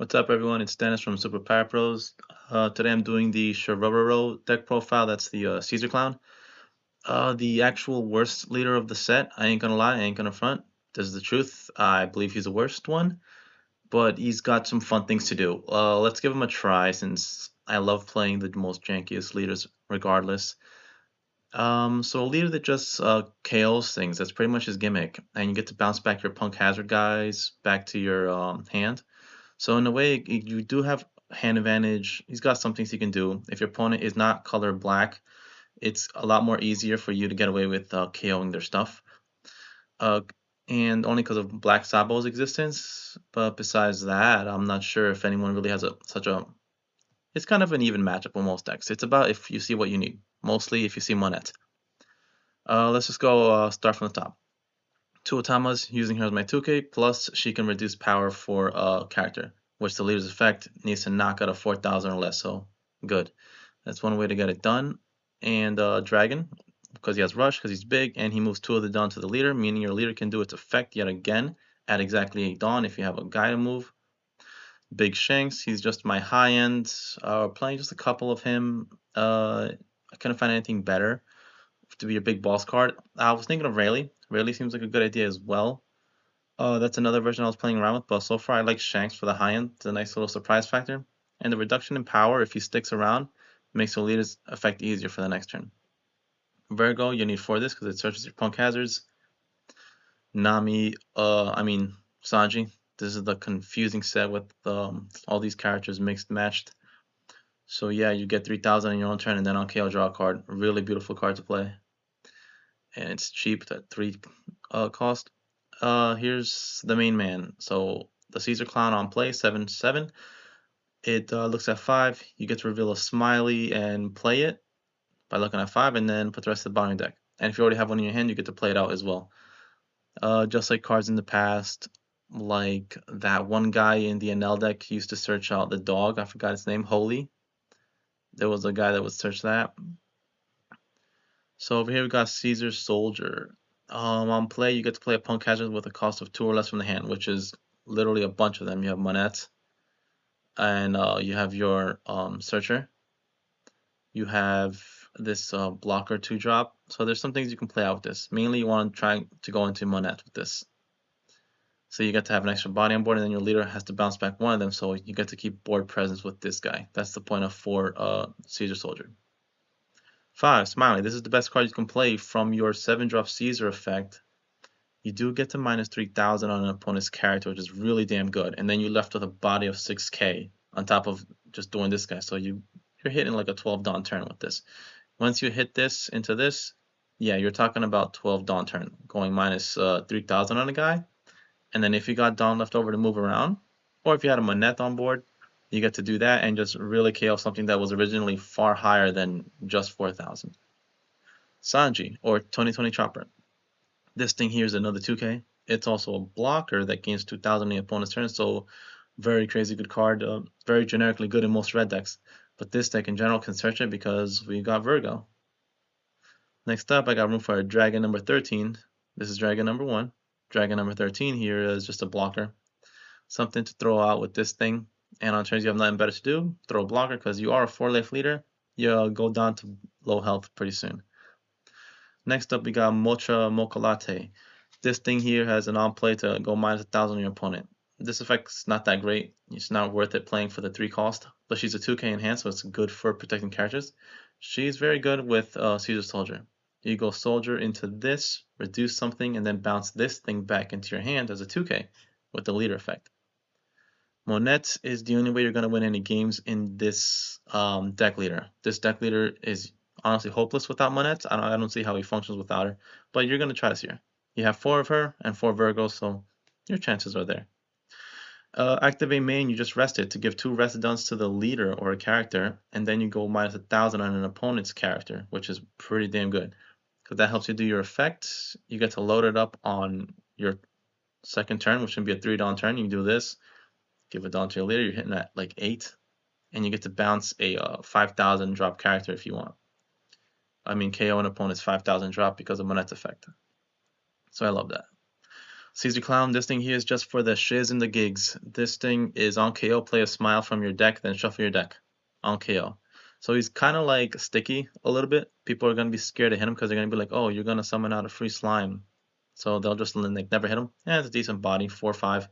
What's up, everyone? It's Dennis from Super Power Pros. Today I'm doing the Sharoro deck profile. That's the Caesar Clown. The actual worst leader of the set. I ain't gonna lie, I ain't gonna front. This is the truth. I believe he's the worst one, but he's got some fun things to do. Let's give him a try since I love playing the most jankiest leaders regardless. So a leader that just KOs things, that's pretty much his gimmick. And you get to bounce back your Punk Hazard guys back to your hand. So in a way, you do have hand advantage. He's got some things he can do. If your opponent is not color black, it's a lot more easier for you to get away with KOing their stuff. Uh, and only because of Black Sabo's existence. But besides that, I'm not sure if anyone really has such a. It's kind of an even matchup with most decks. It's about if you see what you need. Mostly if you see Monet. Let's just go start from the top. Two Otamas, using her as my 2K, plus she can reduce power for a character, which the leader's effect needs to knock out a 4,000 or less, so good. That's one way to get it done. And Dragon, because he has Rush, because he's big, and he moves two of the Dawn to the leader, meaning your leader can do its effect yet again at exactly 8 Dawn if you have a guy to move. Big Shanks, he's just my high end. Playing just a couple of him. I couldn't find anything better to be your big boss card. I was thinking of Rayleigh. Rayleigh seems like a good idea as well. That's another version I was playing around with, but so far I like Shanks for the high end. It's a nice little surprise factor. And the reduction in power, if he sticks around, makes the leader's effect easier for the next turn. Virgo, you need for this because it searches your punk hazards. Nami, Sanji. This is the confusing set with all these characters mixed matched. So yeah, you get 3,000 on your own turn, and then on KO draw a card. Really beautiful card to play, and it's cheap at 3 cost. Here's the main man. So the Caesar Clown on play 7/7. It looks at 5. You get to reveal a smiley and play it by looking at 5, and then put the rest of the bottom deck. And if you already have one in your hand, you get to play it out as well. Just like cards in the past, like that one guy in the NL deck used to search out the dog. I forgot his name. Holy. There was a guy that would search that. So over here we got Caesar Soldier. On play, you get to play a Punk Hazard with a cost of 2 or less from the hand, which is literally a bunch of them. You have Monette, and you have your Searcher. You have this blocker 2-drop. So there's some things you can play out with this. Mainly you want to try to go into Monette with this. So you get to have an extra body on board, and then your leader has to bounce back one of them, so you get to keep board presence with this guy. That's the point of 4 Caesar Soldier. 5, Smiley. This is the best card you can play from your 7-drop Caesar effect. You do get to minus 3,000 on an opponent's character, which is really damn good. And then you're left with a body of 6k on top of just doing this guy. So you're hitting like a 12 Dawn turn with this. Once you hit this into this, yeah, you're talking about 12 Dawn turn, going minus 3,000 on a guy. And then if you got Dawn left over to move around, or if you had a Monette on board, you get to do that and just really KO something that was originally far higher than just 4,000. Sanji, or 2020 Chopper. This thing here is another 2k. It's also a blocker that gains 2,000 on the opponent's turn, so very crazy good card. Very generically good in most red decks. But this deck in general can search it because we got Virgo. Next up, I got room for a Dragon number 13. This is Dragon number 1. Dragon number 13 here is just a blocker. Something to throw out with this thing. And on turns you have nothing better to do, throw a blocker because you are a 4-life leader. You'll go down to low health pretty soon. Next up, we got Mocha Mocha Latte. This thing here has an on play to go minus 1,000 on your opponent. This effect's not that great. It's not worth it playing for the 3 cost, but she's a 2k enhanced, so it's good for protecting characters. She's very good with Caesar Soldier. You go Soldier into this, reduce something, and then bounce this thing back into your hand as a 2k with the leader effect. Monette is the only way you're going to win any games in this deck leader. This deck leader is honestly hopeless without Monette. I don't see how he functions without her, but you're going to try this here. You have 4 of her and 4 Virgos, so your chances are there. Activate main, you just rest it to give 2 Residents to the leader or a character, and then you go minus 1,000 on an opponent's character, which is pretty damn good. Because that helps you do your effect. You get to load it up on your second turn, which can be a 3 Dawn turn. You can do this, give a Dawn to your leader, you're hitting at like 8, and you get to bounce a 5,000 drop character if you want. I mean, KO an opponent's 5,000 drop because of Monette's effect. So I love that. Caesar Clown, this thing here is just for the shiz and the gigs. This thing is on KO, play a smile from your deck, then shuffle your deck on KO. So he's kind of like sticky a little bit. People are going to be scared to hit him because they're going to be like, oh, you're going to summon out a free slime. So they'll just like never hit him. Yeah, it's a decent body, 4/5.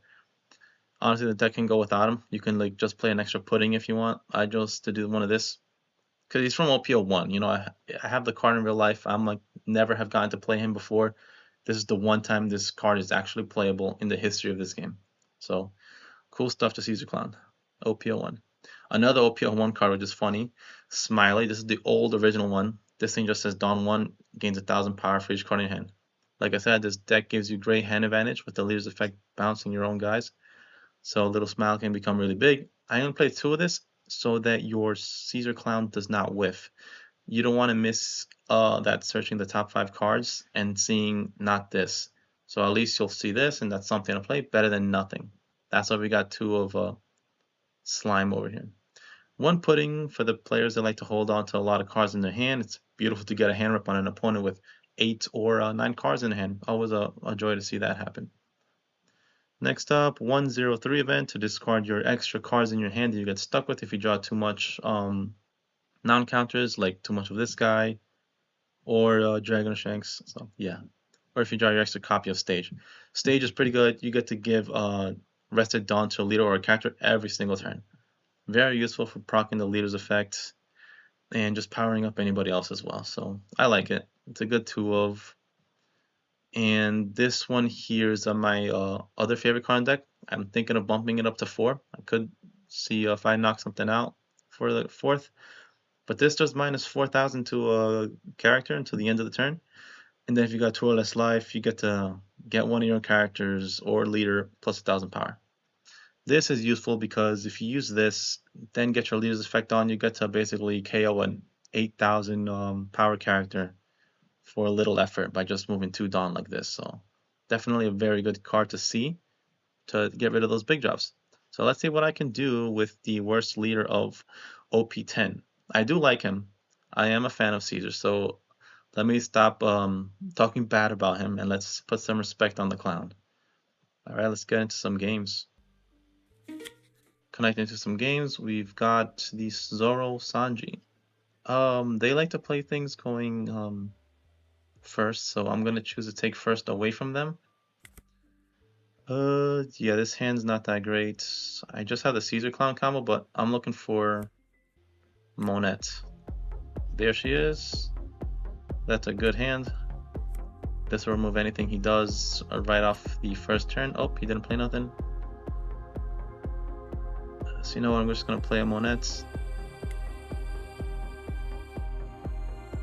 Honestly, the deck can go without him. You can like just play an extra pudding if you want. I chose to do one of this because he's from OP10. You know, I have the card in real life. I'm like never have gotten to play him before. This is the one time this card is actually playable in the history of this game. So cool stuff to Caesar Clown. OP01. Another OP01 card which is funny. Smiley. This is the old original one. This thing just says Dawn 1 gains 1,000 power for each card in your hand. Like I said, this deck gives you great hand advantage with the leader's effect bouncing your own guys. So little smile can become really big. I'm going to play 2 of this so that your Caesar Clown does not whiff. You don't want to miss that searching the top 5 cards and seeing not this. So at least you'll see this, and that's something to play better than nothing. That's why we got 2 of slime over here. 1 pudding for the players that like to hold on to a lot of cards in their hand. It's beautiful to get a hand rip on an opponent with 8 or 9 cards in hand. Always a joy to see that happen. Next up, 103 event to discard your extra cards in your hand that you get stuck with if you draw too much non-counters, like too much of this guy or Dragon Shanks. So yeah, or if you draw your extra copy of Stage. Stage is pretty good. You get to give Rested Dawn to a leader or a character every single turn. Very useful for proccing the leader's effect and just powering up anybody else as well. So I like it. It's a good 2 of. And this one here is my other favorite card deck. I'm thinking of bumping it up to 4. I could see if I knock something out for the 4th. But this does minus 4,000 to a character until the end of the turn. And then if you got 2 or less life, you get to get one of your characters or leader plus 1,000 power. This is useful because if you use this, then get your leader's effect on, you get to basically KO an 8,000 power character for a little effort by just moving 2 Dawn like this. So definitely a very good card to see to get rid of those big drops. So let's see what I can do with the worst leader of OP10. I do like him. I am a fan of Caesar, so let me stop talking bad about him and let's put some respect on the clown. Alright, let's get into some games. Connecting to some games, we've got the Zoro Sanji. They like to play things going first, so I'm gonna choose to take first away from them. Yeah, this hand's not that great. I just have the Caesar Clown combo, but I'm looking for Monette. There she is. That's a good hand. This will remove anything he does right off the first turn. Oh, he didn't play nothing. So you know what, I'm just gonna play a Monette.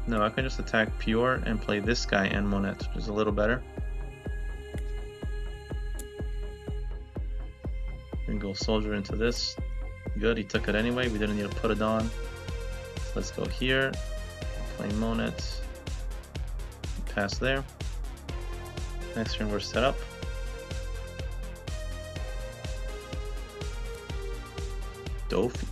No, I can just attack Pure and play this guy and Monette, which is a little better. And go Soldier into this. Good, he took it anyway. We didn't need to put it on. So let's go here. Play Monette. Pass there. Next turn we're set up. Dofi.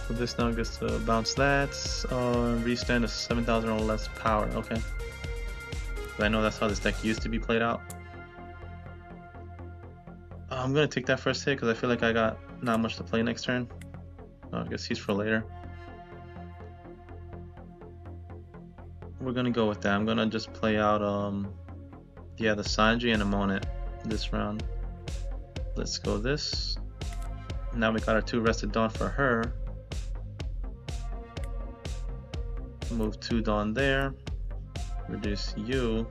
So this now gets to bounce that. Restand to 7,000 or less power. Okay. I know that's how this deck used to be played out. I'm gonna take that first hit because I feel like I got not much to play next turn. I guess he's for later. We're gonna go with that. I'm gonna just play out yeah, the Sanji and a Monette this round. Let's go this. Now we got our 2 Rested Dawn for her. Move 2 Dawn there. Reduce you.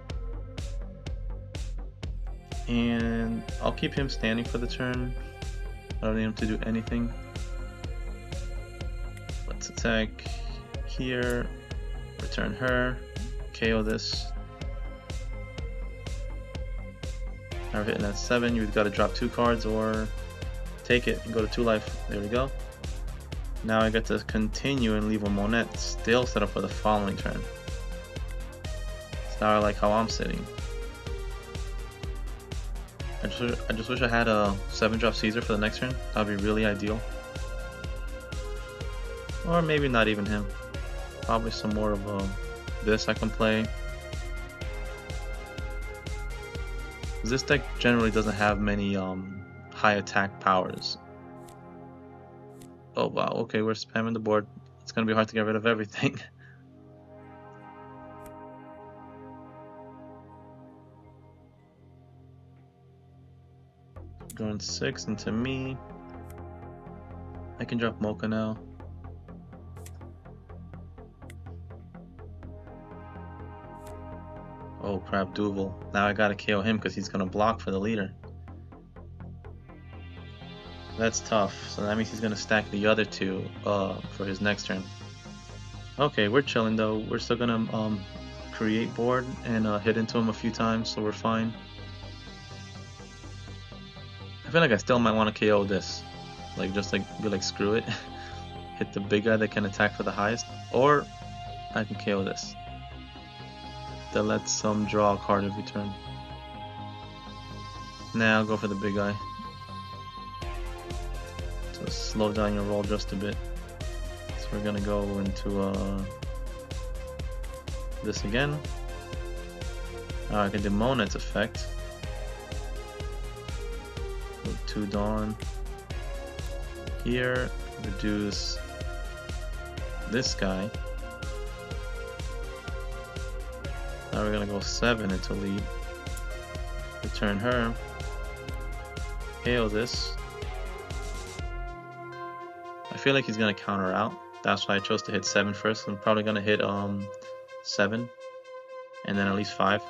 And I'll keep him standing for the turn. I don't need him to do anything. Let's attack here. Return her. KO this. Now we're hitting at 7. You've got to drop 2 cards or take it and go to 2 life. There we go. Now I get to continue and leave a Monette still set up for the following turn. So now I like how I'm sitting. I just wish I had a 7-drop Caesar for the next turn. That would be really ideal. Or maybe not even him. Probably some more of this I can play. This deck generally doesn't have many high attack powers. Oh wow, okay, we're spamming the board. It's gonna be hard to get rid of everything. Going 6 into me. I can drop Mocha now. Oh crap, Duval. Now I gotta KO him because he's gonna block for the leader. That's tough. So that means he's gonna stack the other two for his next turn. Okay, we're chilling though. We're still gonna create board and hit into him a few times, so we're fine. I feel like I still might want to KO this. Like just like be like screw it. Hit the big guy that can attack for the highest. Or I can KO this. That lets them draw a card every turn. Now I'll go for the big guy. To slow down your roll just a bit. So we're gonna go into this again. I can do Monet's effect. Move 2 Dawn. Here, reduce this guy. Now we're gonna go 7 into lead. Return her. KO this. I feel like he's gonna counter out. That's why I chose to hit 7 first. I'm probably gonna hit 7 and then at least 5.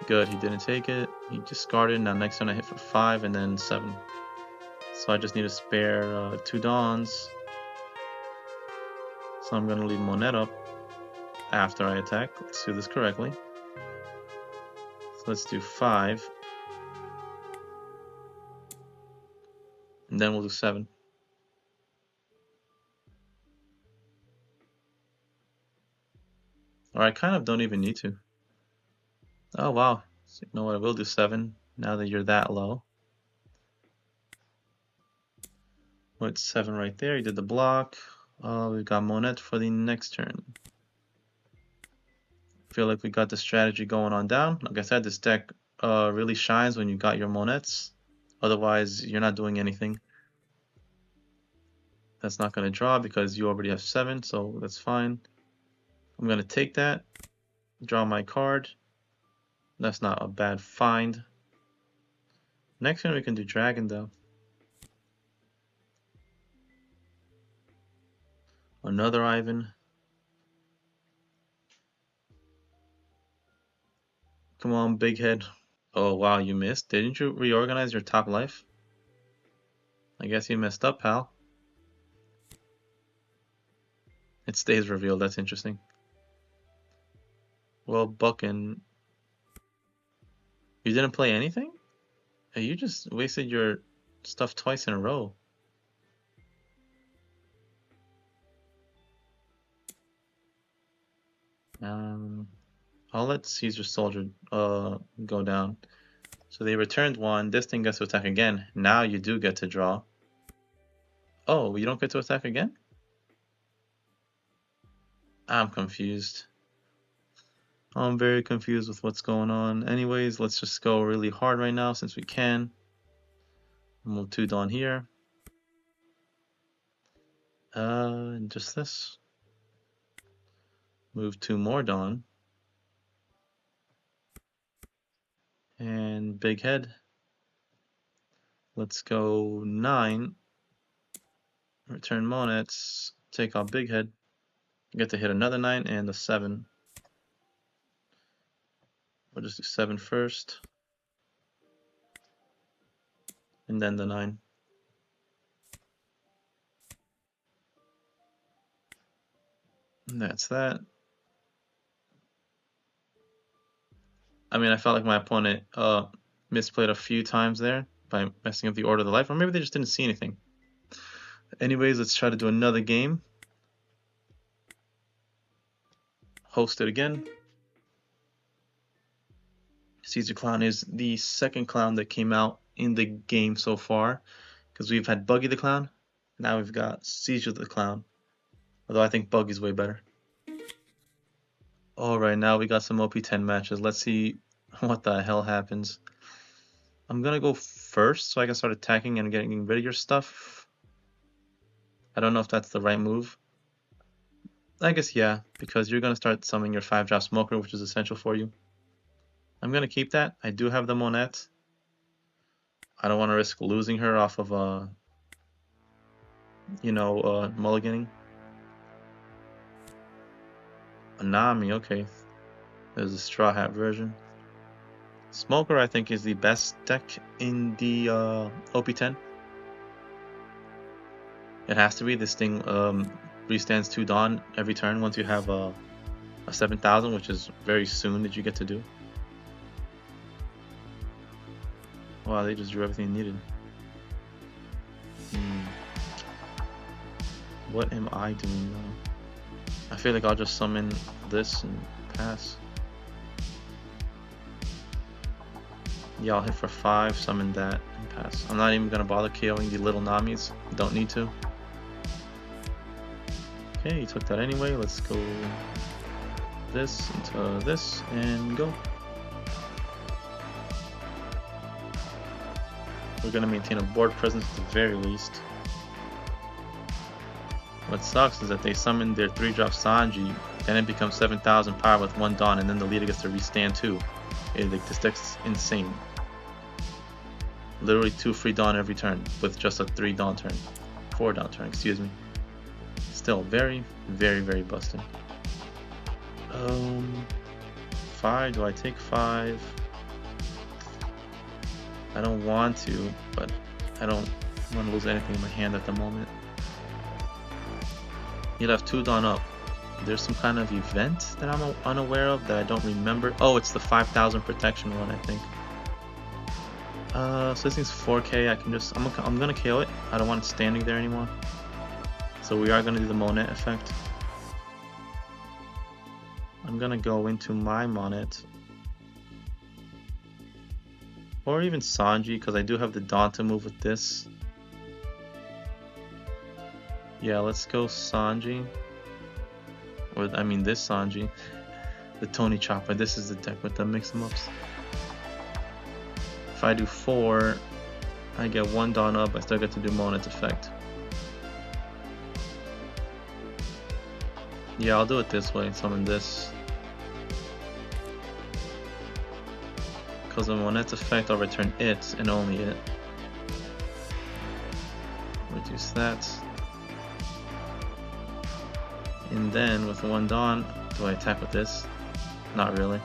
Good, he didn't take it. He discarded. Now next turn I hit for 5 and then 7. So I just need to spare 2 Dawns. So I'm gonna leave Monet up after I attack. Let's do this correctly. So let's do 5. And then we'll do 7. Or I kind of don't even need to. Oh wow. So you know what, I will do 7 now that you're that low. Well, it's 7 right there. You did the block. We've got Monet for the next turn. Feel like we got the strategy going on down. Like I said, this deck really shines when you got your Monets. Otherwise, you're not doing anything. That's not going to draw because you already have 7, so that's fine. I'm going to take that, draw my card. That's not a bad find. Next turn we can do Dragon though. Another Ivan. Come on, big head. Oh wow, you missed. Didn't you reorganize your top life? I guess you messed up, pal. It stays revealed, that's interesting. Well, Buckin, you didn't play anything? Hey, you just wasted your stuff twice in a row. I'll let Caesar Soldier go down. So they returned 1. This thing gets to attack again. Now you do get to draw. Oh, you don't get to attack again? I'm confused. I'm very confused with what's going on. Anyways, let's just go really hard right now since we can. Move 2 Dawn here. Just this. Move 2 more Dawn. And big head. Let's go 9. Return Monets. Take out big head. Get to hit another 9 and a 7. We'll just do 7 first. And then the 9. And that's that. I mean, I felt like my opponent misplayed a few times there by messing up the order of the life, or maybe they just didn't see anything. Anyways, let's try to do another game. Host it again. Caesar Clown is the second clown that came out in the game so far. Because we've had Buggy the Clown, now we've got Seizure the Clown. Although I think Buggy's way better. Alright, now we got some OP10 matches. Let's see what the hell happens. I'm gonna go first so I can start attacking and getting rid of your stuff. I don't know if that's the right move. I guess yeah, because you're gonna start summoning your 5-drop smoker, which is essential for you. I'm gonna keep that. I do have the Monette. I don't want to risk losing her off of mulliganing. A Nami, okay. There's a Straw Hat version. Smoker, I think, is the best deck in the OP10. It has to be. This thing restands 2 Dawn every turn once you have a 7,000, which is very soon that you get to do. Wow, they just drew everything needed. What am I doing now? I feel like I'll just summon this and pass. Yeah, I'll hit for 5, summon that, and pass. I'm not even gonna bother KOing the little Namis. Don't need to. Okay, you took that anyway. Let's go this into this and go. We're gonna maintain a board presence at the very least. What sucks is that they summon their 3-drop Sanji, and it becomes 7,000 power with 1 Dawn, and then the leader gets to restand 2. This deck's insane. Literally 2 free Dawn every turn with just a 3 Dawn turn. 4 Dawn turn, excuse me. Still very, very, very busted. 5, do I take 5? I don't want to, but I don't want to lose anything in my hand at the moment. You'll have 2 Dawn up. There's some kind of event that I'm unaware of that I don't remember. Oh, it's the 5,000 protection one, I think. So this thing's 4K. I can just I'm gonna KO it. I don't want it standing there anymore. So we are gonna do the Monette effect. I'm gonna go into my Monette, or even Sanji, because I do have the Dawn to move with this. Yeah, let's go Sanji. Or, I mean this Sanji. The Tony Chopper. This is the deck with the mix-em-ups. If I do 4, I get 1 Dawn up. I still get to do Monette's effect. Yeah, I'll do it this way. Summon this. Because of Monette's effect, I'll return it and only it. Reduce that. And then with 1 Dawn, do I attack with this? Not really.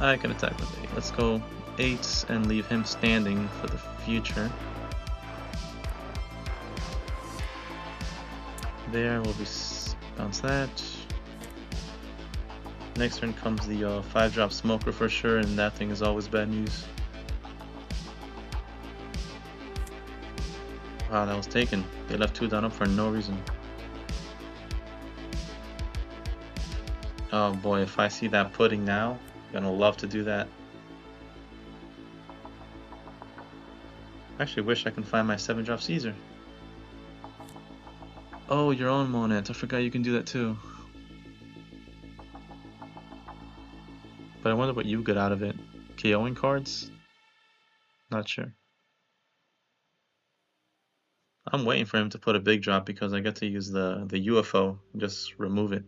I can attack with 8. Let's go 8 and leave him standing for the future. There, we'll be bounce that. Next turn comes the 5-drop smoker for sure, and that thing is always bad news. Wow, that was taken. They left 2 Dawn up for no reason. Oh boy, if I see that pudding now, I'm gonna love to do that. I actually wish I can find my 7-drop Caesar. Oh, your own Monette. I forgot you can do that too. But I wonder what you get out of it. KOing cards? Not sure. I'm waiting for him to put a big drop because I get to use the UFO and just remove it.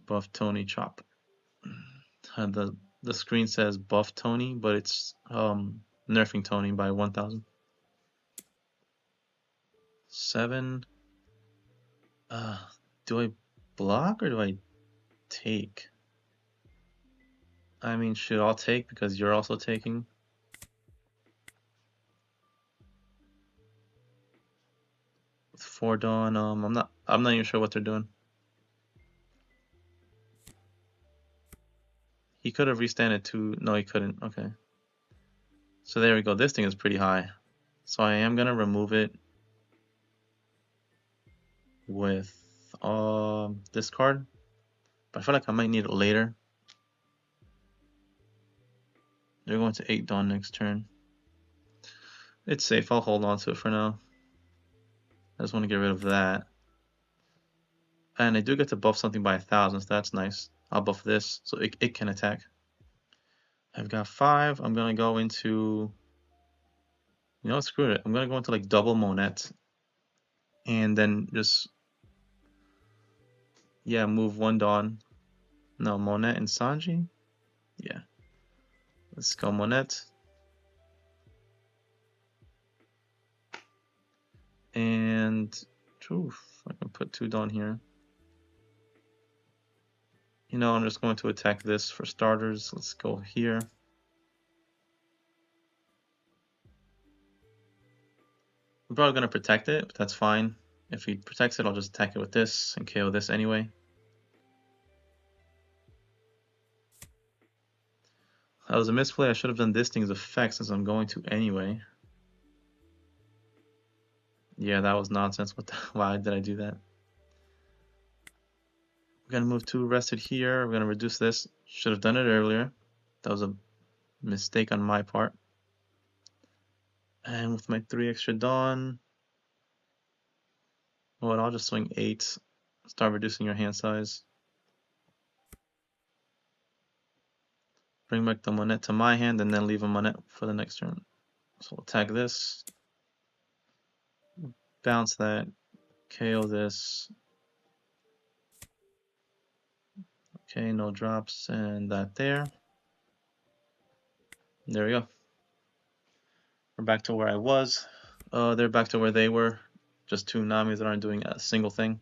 Buff Tony Chop. The screen says buff Tony, but it's nerfing Tony by 1,000. 7. Do I block or do I take? I mean, should I'll take because you're also taking. With 4 Dawn, I'm not even sure what they're doing. He could have restanded 2. No, he couldn't. Okay. So there we go. This thing is pretty high. So I am gonna remove it with discard, but I feel like I might need it later. They're going to 8 Dawn next turn. It's safe. I'll hold on to it for now. I just want to get rid of that. And I do get to buff something by 1,000, so that's nice. I'll buff this, so it can attack. I've got 5. I'm going to go into... You know what? Screw it. I'm going to go into like double Monette. And then just... Yeah, move 1 Dawn. No, Monette and Sanji? Yeah. Let's go Monette. And... Oof, I can put 2 Dawn here. You know, I'm just going to attack this for starters. Let's go here. I'm probably going to protect it, but that's fine. If he protects it, I'll just attack it with this and KO this anyway. That was a misplay. I should have done this thing's effect since I'm going to anyway. Yeah, that was nonsense. Why did I do that? We're going to move 2 rested here. We're going to reduce this. Should have done it earlier. That was a mistake on my part. And with my 3 extra Dawn... Well, I'll just swing 8. Start reducing your hand size. Bring back the Monette to my hand and then leave a Monette for the next turn. So we'll attack this. Bounce that. KO this. Okay, no drops and that there. There we go. We're back to where I was. They're back to where they were. Just 2 Namis that aren't doing a single thing.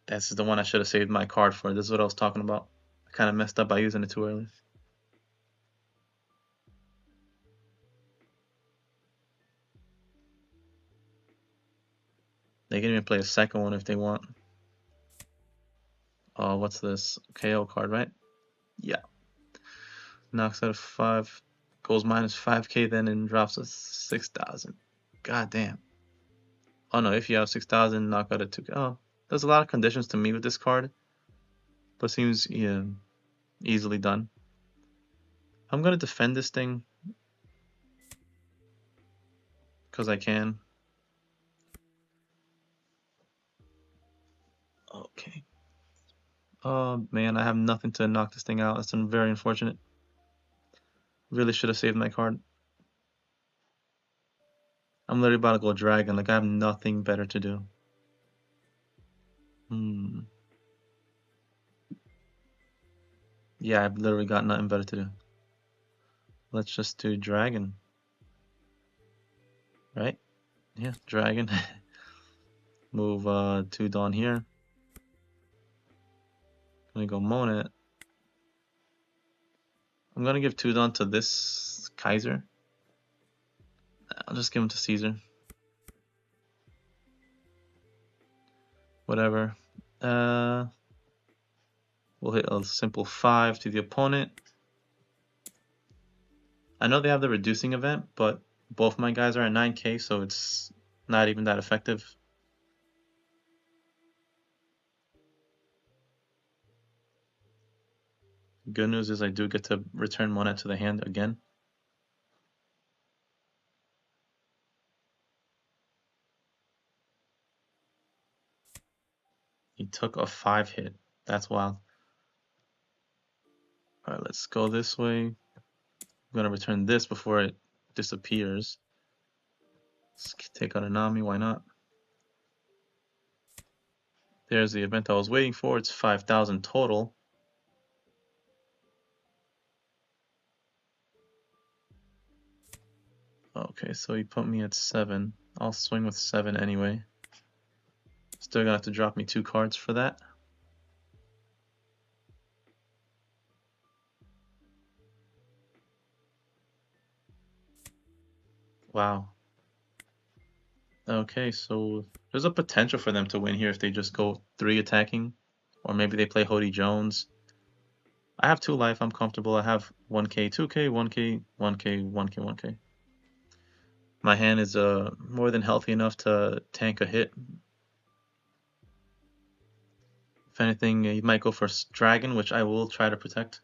This is the one I should have saved my card for. This is what I was talking about. I kind of messed up by using it too early. They can even play a second one if they want. Oh, what's this? KO card, right? Yeah. Knocks out of 5. Goes minus 5k then and drops us 6,000. God damn. Oh no, if you have 6,000, knock out a 2k. Oh, there's a lot of conditions to meet with this card. But seems easily done. I'm gonna defend this thing. Because I can. Okay. Oh man, I have nothing to knock this thing out. That's very unfortunate. Really should have saved my card. I'm literally about to go dragon. Like I have nothing better to do. Yeah, I've literally got nothing better to do. Let's just do dragon. Right? Yeah, dragon. Move 2 Dawn here. Gonna go Monette. I'm gonna give 2 Dawn to this Kaiser. I'll just give him to Caesar. Whatever. We'll hit a simple 5 to the opponent. I know they have the reducing event, but both my guys are at 9k, so it's not even that effective. Good news is I do get to return Monette to the hand again. He took a 5 hit. That's wild. Alright, let's go this way. I'm gonna return this before it disappears. Let's take out a Nami, why not? There's the event I was waiting for. It's 5,000 total. Okay, so he put me at 7. I'll swing with 7 anyway. Still gonna have to drop me 2 cards for that. Wow. Okay, so there's a potential for them to win here if they just go 3 attacking. Or maybe they play Hody Jones. I have 2 life, I'm comfortable. I have 1k, 2k, 1k, 1k, 1k, 1k. My hand is more than healthy enough to tank a hit. If anything, he might go for Dragon, which I will try to protect.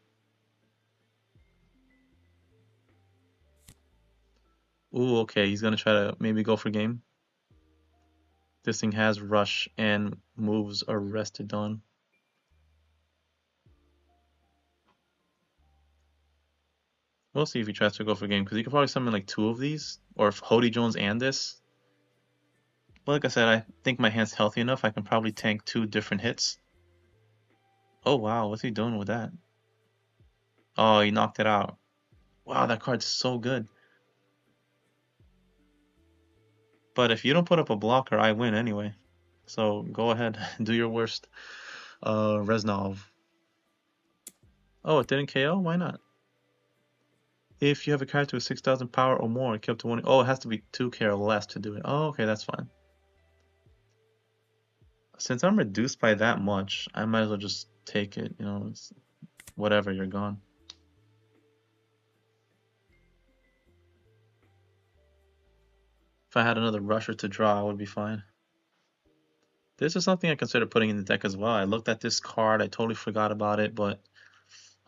Ooh, okay, he's gonna try to maybe go for game. This thing has Rush and moves Arrested Dawn. We'll see if he tries to go for game, because he could probably summon like 2 of these, or if Hody Jones and this. Well, like I said, I think my hand's healthy enough, I can probably tank 2 different hits. Oh wow, what's he doing with that? Oh, he knocked it out. Wow, that card's so good. But if you don't put up a blocker, I win anyway. So go ahead, do your worst. Reznov. Oh, it didn't KO? Why not? If you have a character with 6,000 power or more, it kept to 1. Oh, it has to be 2K or less to do it. Oh, okay, that's fine. Since I'm reduced by that much, I might as well just take it. You know, it's whatever, you're gone. If I had another rusher to draw, I would be fine. This is something I consider putting in the deck as well. I looked at this card, I totally forgot about it, but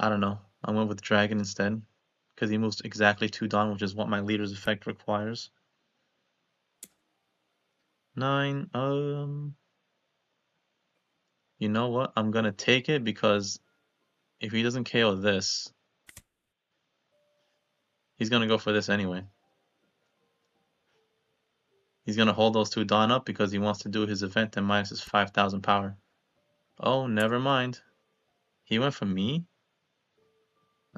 I don't know. I went with Dragon instead, because he moves exactly 2 Dawn, which is what my leader's effect requires. 9, you know what? I'm gonna take it, because if he doesn't KO this, he's gonna go for this anyway. He's gonna hold those 2 Dawn up because he wants to do his event and minus his 5,000 power. Oh, never mind. He went for me?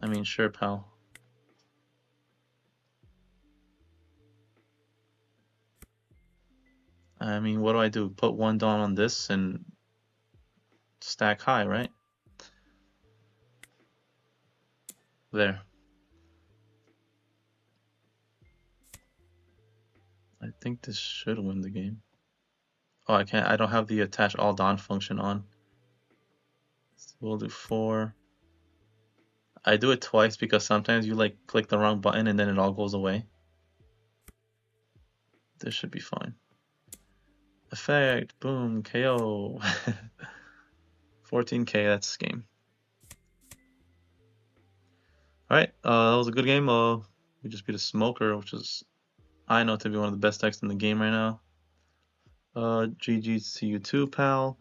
I mean, sure, pal. I mean, what do I do? Put 1 Dawn on this and stack high, right? There. I think this should win the game. Oh, I can't. I don't have the attach all Dawn function on. So we'll do 4. I do it twice because sometimes you like click the wrong button and then it all goes away. This should be fine. Effect, boom, KO. 14k, that's game. Alright, that was a good game. We just beat a Smoker, which is, I know, to be one of the best decks in the game right now. GG to you too, pal.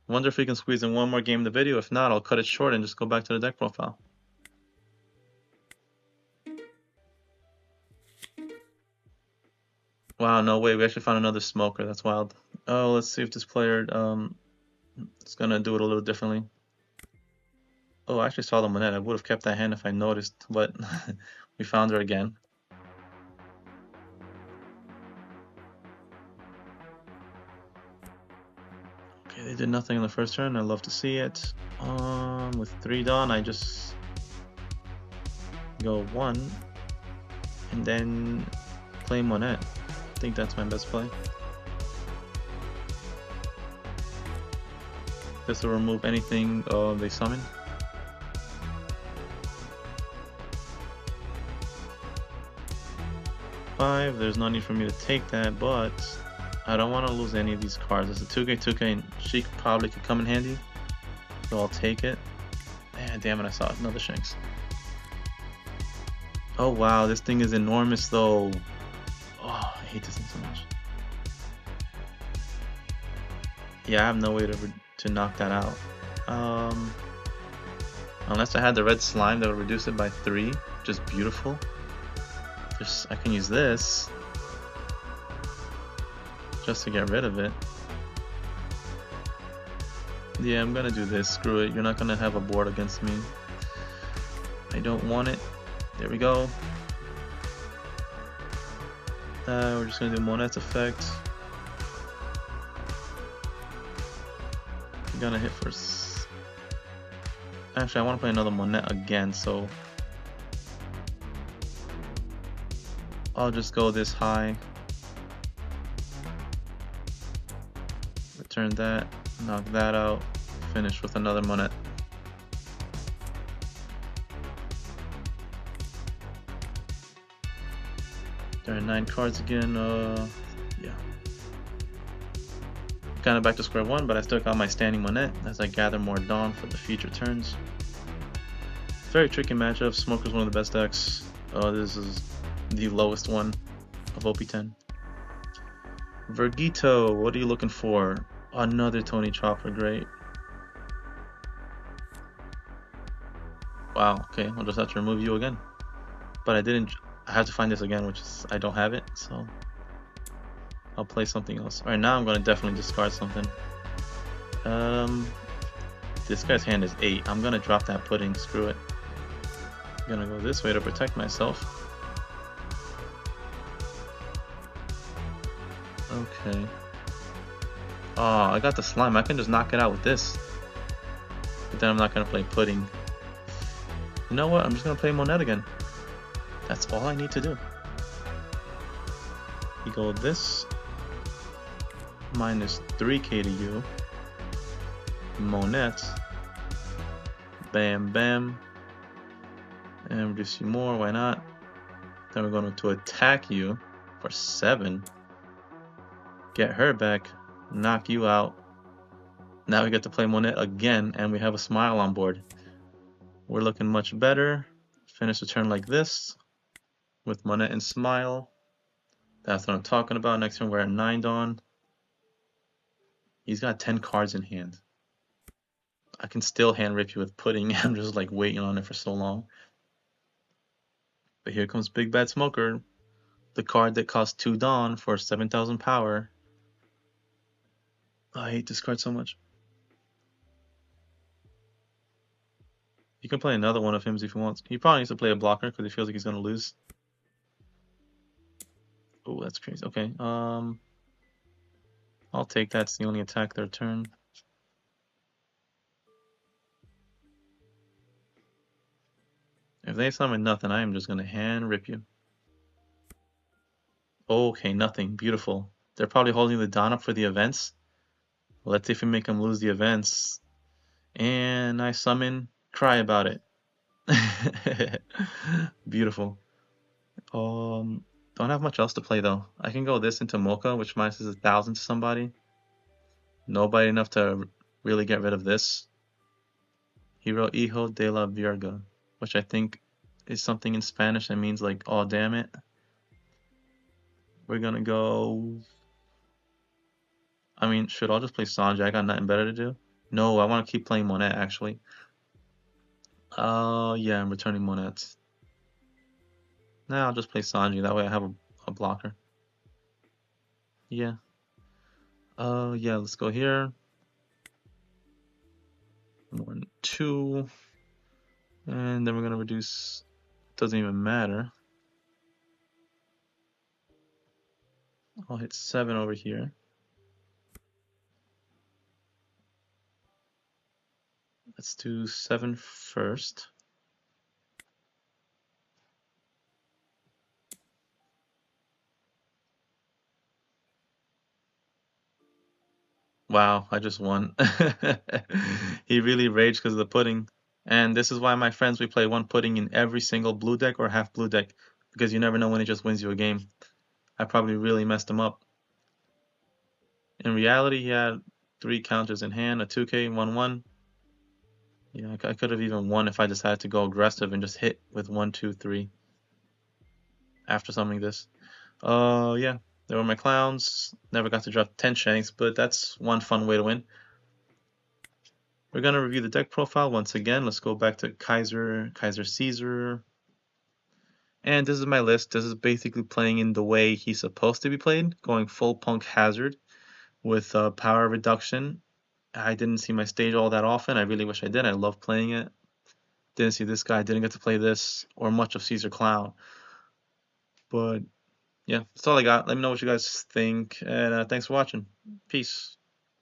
Wonder if we can squeeze in one more game in the video. If not, I'll cut it short and just go back to the deck profile. Wow, no way, we actually found another Smoker. That's wild. Oh, let's see if this player is gonna do it a little differently. Oh, I actually saw the Monette. I would have kept that hand if I noticed, but we found her again. Okay, they did nothing in the first turn. I love to see it. With 3 Dawn, I just go 1 and then play Monette. I think that's my best play. This will remove anything they summon. There's no need for me to take that, but I don't want to lose any of these cards. It's a 2K, and she probably could come in handy, so I'll take it. Man, damn it, I saw another Shanks. Oh wow, this thing is enormous though. Oh, I hate this thing so much. Yeah, I have no way to knock that out. Unless I had the red slime that would reduce it by 3, which is beautiful. I can use this just to get rid of it. Yeah, I'm gonna do this. Screw it. You're not gonna have a board against me. I don't want it. There we go. We're just gonna do Monette's effect. I'm gonna hit first. Actually, I want to play another Monette again, so I'll just go this high. Return that, knock that out, finish with another Monette. There are 9 cards again. Yeah. kind of back to square one, but I still got my standing Monet as I gather more Dawn for the future turns. Very tricky matchup. Smoker's one of the best decks. This is the lowest one of OP10. Vergito, what are you looking for? Another Tony Chopper, great. Wow, okay, I'll just have to remove you again. But I have to find this again, which is, I don't have it, so I'll play something else. Alright, now I'm gonna definitely discard something. This guy's hand is 8. I'm gonna drop that pudding, screw it. I'm gonna go this way to protect myself. Okay. Oh, I got the slime. I can just knock it out with this. But then I'm not gonna play pudding. You know what? I'm just gonna play Monet again. That's all I need to do. You go this. Minus 3k to you. Monet. Bam, bam. And reduce you more, why not? Then we're going to attack you for 7. Get her back. Knock you out. Now we get to play Monet again, and we have a smile on board. We're looking much better. Finish the turn like this. With Monet and Smile. That's what I'm talking about. Next turn we're at 9 Dawn. He's got 10 cards in hand. I can still hand rip you with pudding. I'm just like waiting on it for so long. But here comes Big Bad Smoker. The card that costs 2 Dawn for 7,000 power. I hate this card so much. You can play another one of him if he wants. He probably needs to play a blocker because he feels like he's gonna lose. Oh, that's crazy. Okay, I'll take that. It's the only attack their turn. If they summon nothing, I am just gonna hand rip you. Okay, nothing. Beautiful. They're probably holding the Dawn up for the events. Let's see if we make them lose the events. And I summon Cry About It. Beautiful. Don't have much else to play though. I can go this into Mocha, which minuses 1,000 to somebody. Nobody enough to really get rid of this. Hero Hijo de la Virga, which I think is something in Spanish that means like, oh damn it. We're gonna go. I mean, should I just play Sanji? I got nothing better to do. No, I want to keep playing Monet actually. Yeah, I'm returning Monets. Nah, I'll just play Sanji. That way I have a blocker. Yeah. Yeah, let's go here. 1, 2. And then we're gonna reduce. Doesn't even matter. I'll hit 7 over here. Let's do 7 first. Wow, I just won. He really raged because of the pudding. And this is why my friends, we play one pudding in every single blue deck or half blue deck. Because you never know when it just wins you a game. I probably really messed him up. In reality, he had 3 counters in hand, a 2k, 1-1. Yeah, I could have even won if I decided to go aggressive and just hit with 1, 2, 3 after summoning this. Yeah, there were my clowns. Never got to drop 10 shanks, but that's one fun way to win. We're gonna review the deck profile once again. Let's go back to Kaiser Caesar. And this is my list. This is basically playing in the way he's supposed to be played, going full Punk Hazard with power reduction. I didn't see my stage all that often. I really wish I did. I love playing it. Didn't see this guy. Didn't get to play this or much of Caesar Clown. But yeah, that's all I got. Let me know what you guys think. And thanks for watching. Peace.